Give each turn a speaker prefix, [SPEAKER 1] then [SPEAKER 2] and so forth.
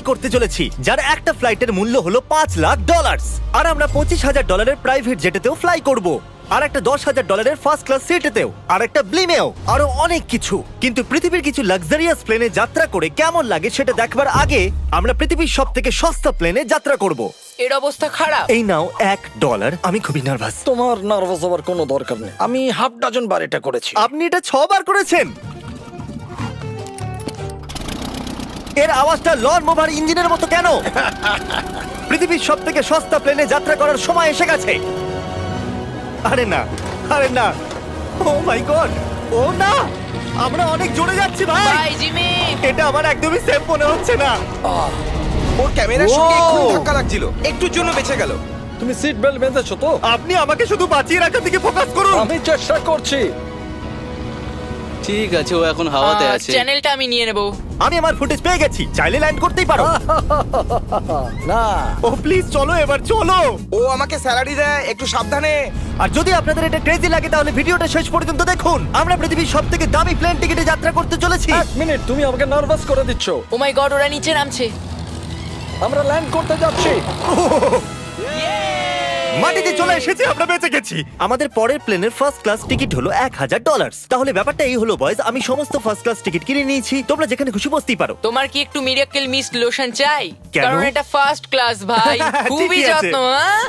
[SPEAKER 1] করতে চলেছি, যার একটা ফ্লাইটের মূল্য হলো $5,00,000। আর আমরা $25,000 প্রাইভেট জেটেতেও ফ্লাই করব, আর একটা $10,000 ফার্স্ট ক্লাস সিটেতেও, আর একটা ব্লিমেও, আরো অনেক কিছু। কিন্তু পৃথিবীর কিছু লাক্সারিয়াস প্লেনে যাত্রা করে কেমন লাগে সেটা দেখবার আগে আমরা পৃথিবীর সব থেকে সস্তা প্লেনে যাত্রা করব।
[SPEAKER 2] এর অবস্থা খারাপ।
[SPEAKER 1] এই নাও $1। আমি খুবই নার্ভাস।
[SPEAKER 3] তোমার নার্ভাস হওয়ার কোনো দরকার নেই, আমি হাফ ডজন বার এটা করেছি।
[SPEAKER 1] আপনি এটা 6 বার করেছেন। এর আওয়াজটা লন মোভার ইঞ্জিনের মতো কেন? পৃথিবীর সব থেকে সস্তা প্লেনে যাত্রা করার সময় এসে গেছে। আরে না, আরে না, ও মাই গড, ও না, আমরা অনেক জোরে যাচ্ছি ভাই।
[SPEAKER 2] Bye Jimmy.
[SPEAKER 1] এটা আমার একদমই সেফ মনে হচ্ছে না।
[SPEAKER 4] ওর ক্যামেরার সঙ্গে
[SPEAKER 1] Wow!
[SPEAKER 4] একটু ধাক্কা লাগছিল, একটুর জন্য বেঁচে গেল।
[SPEAKER 3] তুমি সিট বেল্ট বেঁধেছো তো?
[SPEAKER 1] আপনি আমাকে শুধু বাঁচিয়ে রাখার দিকে ফোকাস করুন।
[SPEAKER 3] আমি চেষ্টা করছি।
[SPEAKER 5] ঠিক আছে, ও এখন হাওয়াতে আছে।
[SPEAKER 2] চ্যানেলটা আমি নিয়ে নেব।
[SPEAKER 1] আমি আমার ফুটেজ পেয়ে গেছি, চাইলে ল্যান্ড করতেই পারো।
[SPEAKER 3] না,
[SPEAKER 1] ও প্লিজ চলো, এবার চলো।
[SPEAKER 4] ও আমাকে স্যালারি দেয়, একটু সাবধানে।
[SPEAKER 1] আর যদি আপনাদের এটা ক্রেজি লাগে তাহলে ভিডিওটা শেষ পর্যন্ত দেখুন। আমরা পৃথিবীর সব থেকে দামি প্লেন টিকিটে যাত্রা করতে চলেছি।
[SPEAKER 3] এক মিনিট, তুমি আমাকে নার্ভাস করে দিচ্ছ।
[SPEAKER 2] ও মাই গড, ওরা নিচে নামছে।
[SPEAKER 3] আমরা ল্যান্ড করতে যাচ্ছি।
[SPEAKER 1] মাটিতে চলে এসেছি, আমরা বেঁচে গেছি। আমাদের পরের প্লেনের ফার্স্ট ক্লাস টিকিট হলো $1,000। তাহলে ব্যাপারটা এই হলো বয়েজ, আমি সমস্ত ফার্স্ট ক্লাস টিকিট কিনে নিয়েছি, তোমরা যেখানে খুশি বসতেই পারো।
[SPEAKER 2] তোমার কি একটু মিরাকেল মিস্ট লোশন চাই?
[SPEAKER 1] কেন?
[SPEAKER 2] কারণ এটা ফার্স্ট ক্লাস ভাই, খুবই
[SPEAKER 1] ঠিকই আছে।
[SPEAKER 2] যত্ন। হ্যাঁ?